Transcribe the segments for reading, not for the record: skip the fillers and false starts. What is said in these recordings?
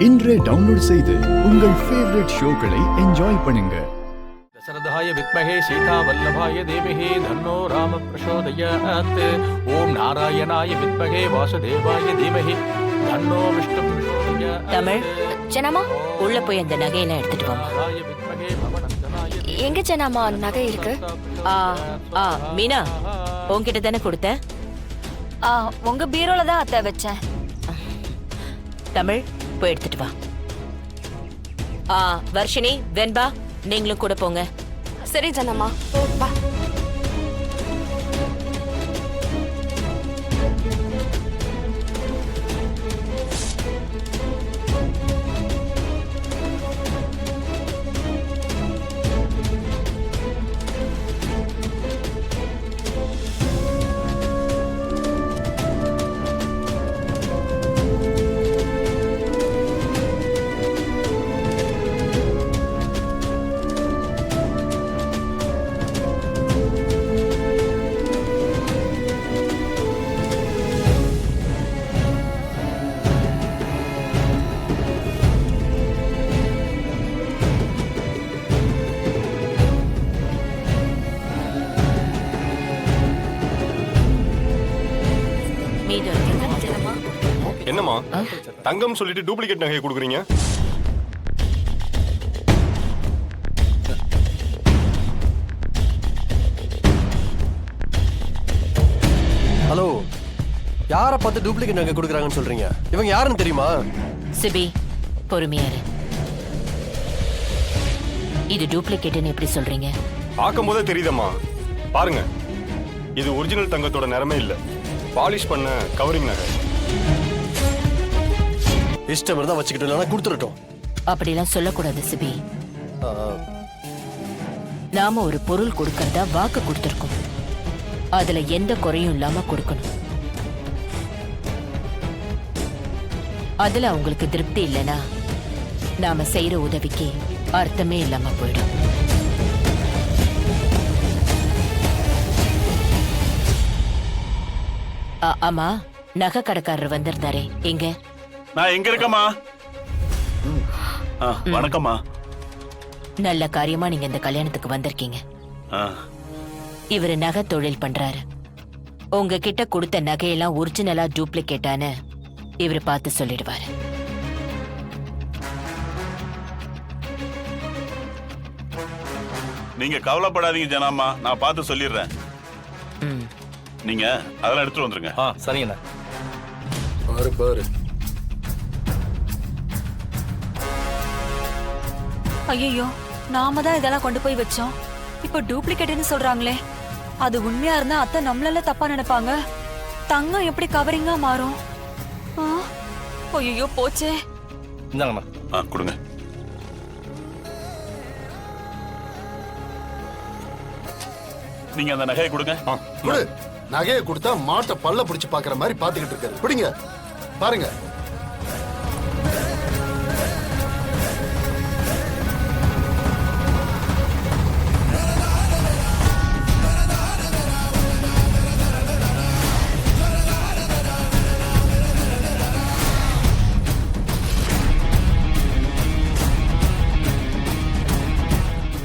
இன்றே டவுன்லோட் செய்து உங்கள் ஃபேவரட் ஷோக்களை என்ஜாய் பண்ணுங்க. दशरथाय विद्महे सीतावल्लभाय धीमहि तन्नो राम प्रचोदयात्. ओम नारायणाय विद्महे वासुदेवाय धीमहि तन्नो विष्णु प्रचोदयात्. தமிழ் ஜனமா உள்ள போய் அந்த நகையெல்லாம் எடுத்துட்டு வாமா. எங்க ஜனமா நகை இருக்கு? மீனா உன்கிட்ட தானே கொடுத்த? உங்க பீரோல தான் அத்தை வச்சேன். தமிழ் போய் எடுத்துட்டு வா. வர்ஷினி வெண்பா நீங்களும் கூட போங்க. சரி ஜனமா, வா. என்னம்மா தங்கம் சொல்லிட்டு டூப்ளிகேட் நகையை கொடுக்குறீங்க? ஹலோ, யாரை பார்த்து டூப்ளிகேட் நகை கொடுக்குறாங்கன்னு சொல்றீங்க? இவங்க யாருன்னு தெரியுமா? சிபி பொறுமையாரு. இது டூப்ளிகேட்னு எப்படி சொல்றீங்க? பார்க்கும் போதே தெரியுதம்மா. பாருங்க, இது ஒரிஜினல் தங்கத்தோட நிறமே இல்ல, பாலிஷ் பண்ண கவரிங் நகை. இஷ்டம் இருந்தா வச்சுக்கிட்டு கொடுத்துடட்டும். அப்படிலாம் சொல்லக்கூடாது சிபி. நாம ஒரு பொருள் கொடுக்கறதா வாக்கு கொடுத்திருக்கோம். அதுல எந்த குறையும் இல்லாம கொடுக்கணும். அதுல அவங்களுக்கு திருப்தி இல்லைன்னா நாம செய்யற உதவிக்கு அர்த்தமே இல்லாம போயிடும். ஆமா, நகை கடைக்காரர் வந்திருந்தாரே, எங்க? நான் எங்க இருக்கமா? வணக்கம்மா. நல்ல காரியமா நீங்க இந்த கல்யாணத்துக்கு வந்திருக்கீங்க. இவரு நகை தொழில் பண்றாரு. உங்ககிட்ட கொடுத்த நகையெல்லாம் ஒரிஜினலா டூப்ளிகேட்டான இவரு பார்த்து சொல்லிடுவாரு. நீங்க கவலைப்படாதீங்க ஜனாமா, நான் பார்த்து சொல்லிடுறேன். நீங்க அதெல்லாம் எடுத்துட்டு வந்துருங்க. சரிங்கண்ணா. பாரு பாரு. ஐயோ, நாம தான் இதெல்லாம் கொண்டு போய் வச்சோம். இப்ப டூப்ளிகேட்னு சொல்றாங்களே, அது உண்மையா இருந்தா அத்தை நம்மளால தப்பா நினைப்பாங்க. தங்கம் எப்படி கவரிங்கா மாறும்? ஐயோ போச்சே. இந்தாங்கம்மா. கொடுங்க. நீங்க அந்த நகையை கொடுங்க. கொடு. நகையை கொடுத்தா மாட்டை பல்ல பிடிச்சு பாக்குற மாதிரி பாத்துக்கிட்டு இருக்காரு. பிடிங்க, பாருங்க.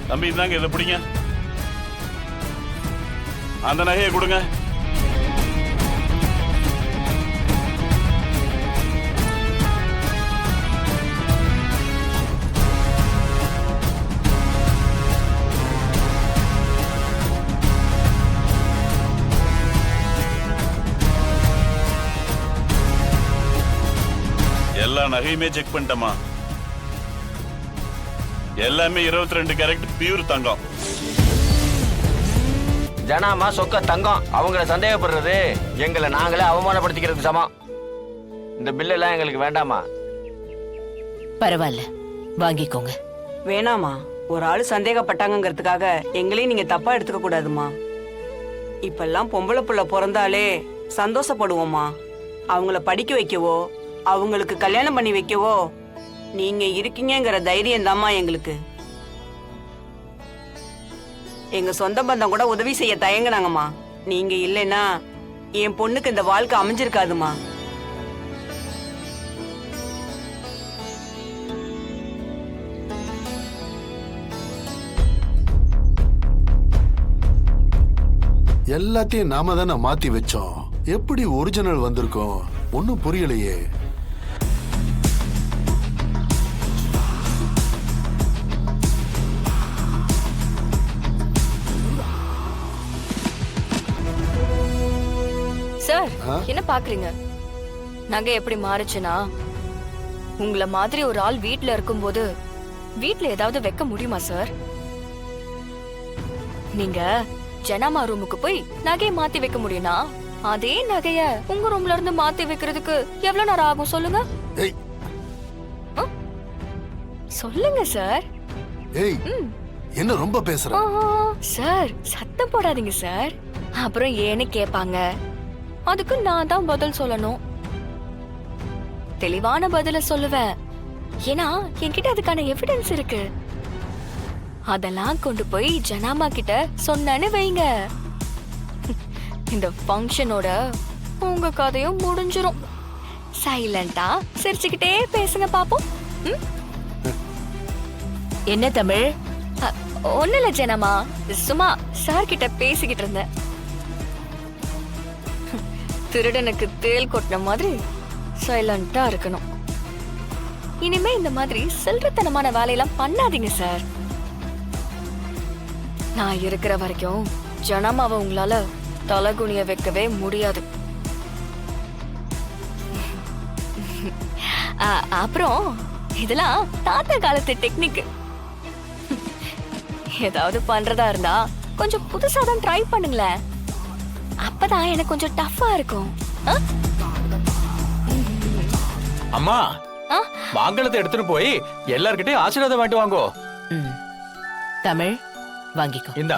தம்பி இந்தாங்க, இதை பிடிங்க. அந்த நகையை கொடுங்க. எல்லா நகையுமே செக் பண்ணிட்டமா. எல்லாமே 22 கேரட் பியூர் தங்கம். ஜனாமா சொக்க தங்கம். அவங்கள சந்தேகப்படுறது எங்களை நாங்களே அவமானப்படுத்திக்கிறது சமம். இந்த பில் எல்லாம் எங்களுக்கு வேண்டாமா? பரவாயில்ல, வாங்கிக்கோங்க. வேணாமா, ஒரு ஆளு சந்தேகப்பட்டாங்கிறதுக்காக எங்களையும் நீங்க தப்பா எடுத்துக்க கூடாதுமா. இப்பெல்லாம் பொம்பளை புள்ள பிறந்தாலே சந்தோஷப்படுவோமா. அவங்கள படிக்க வைக்கவோ அவங்களுக்கு கல்யாணம் பண்ணி வைக்கவோ நீங்க இருக்கீங்கிற தைரியம் தாம்மா எங்களுக்கு. எங்க சொந்த பந்தம் கூட உதவி செய்ய தயங்குனாங்கம்மா. நீங்க இல்லைன்னா என் பொண்ணுக்கு இந்த வாழ்க்கை அமைஞ்சிருக்காதுமா. எல்லாத்தையும் நாம தானே மாத்தி வச்சோம். எப்படி ஒரிஜினல் வந்திருக்கோம் ஒன்னும் புரியலையே. சார் என்ன பாக்குறீங்க? நகை எப்படி மாறுச்சுன்னா, உங்களை மாதிரி ஒரு ஆள் வீட்ல இருக்கும்போது வீட்ல ஏதாவது வைக்க முடியுமா சார்? நீங்க ஜனாமா ரூமுக்கு போய் நகையை மாத்தி வைக்க முடியும்னா, அதே நகைய உங்க ரூம்ல இருந்து மாத்தி வைக்கிறதுக்கு எவ்வளவு நேரம் ஆகும் சொல்லுங்க? ஏய் சொல்லுங்க சார். ஏய் என்ன ரொம்ப பேசுற? சார் சத்தம் போடாதீங்க சார். அப்புறம் ஏன்னு கேட்பாங்க. அதுக்கு நான் தான் பதில் சொல்லணும். தெளிவான பதில சொல்லுவேன். ஏன்னா என்கிட்ட அதுக்கான எவிடன்ஸ் இருக்கு. அதெல்லாம் கொண்டு போய் ஜனாமா கிட்ட சொன்னேன்னு வைங்க, இந்த ஃபங்க்ஷனோட உங்க கதையும் முடிஞ்சிரும். சைலண்டா சிரிச்சுக்கிட்டே பேசுங்க பாப்போம். என்ன தமிழ்? ஒண்ணு இல்ல ஜனமா, சும்மா சார் கிட்ட பேசிக்கிட்டு இருந்தேன். திருடனுக்கு தேல் கொட்டின மாதிரி சைலண்டா இருக்கணும். இனிமே இந்த மாதிரி சில்லறத்தனமான வேலையெல்லாம் பண்ணாதீங்க சார். நான் இருக்கிற வரைக்கும் ஜனமாவை உங்களால தலகுனிய வைக்கவே முடியாது. அப்புறம் இதெல்லாம் தாத்தா காலத்து டெக்னிக். ஏதாவது பண்றதா இருந்தா கொஞ்சம் புதுசா தான் ட்ரை பண்ணுங்களேன். அப்பதான் எனக்கு கொஞ்சம் டஃபா இருக்கும். அம்மா மாங்கலத்தை எடுத்துட்டு போய் எல்லார்கிட்டயும் ஆசீர்வாதம் வாங்கிட்டு வாங்கோ. தமிழ் வாங்கிக்கோ. இந்த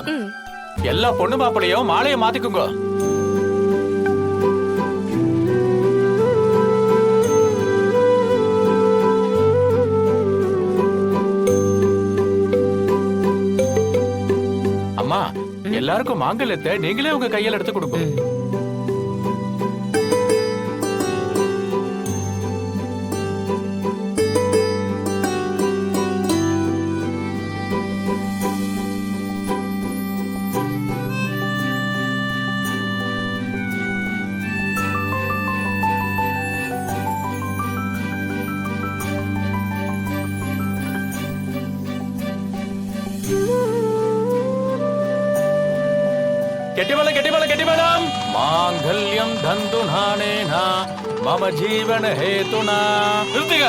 எல்லா பொண்ணு மாப்பிளையும் மாலையை மாத்திக்குங்க. அம்மா எல்லாருக்கும் மாங்கல்யத்தை நீங்களே உங்க கையில எடுத்து கொடுங்க. கெட்டிமலம் மாங்கல்யம் தந்துநானேனா மம ஜீவன ஹேதுனா. நிறுத்துங்க.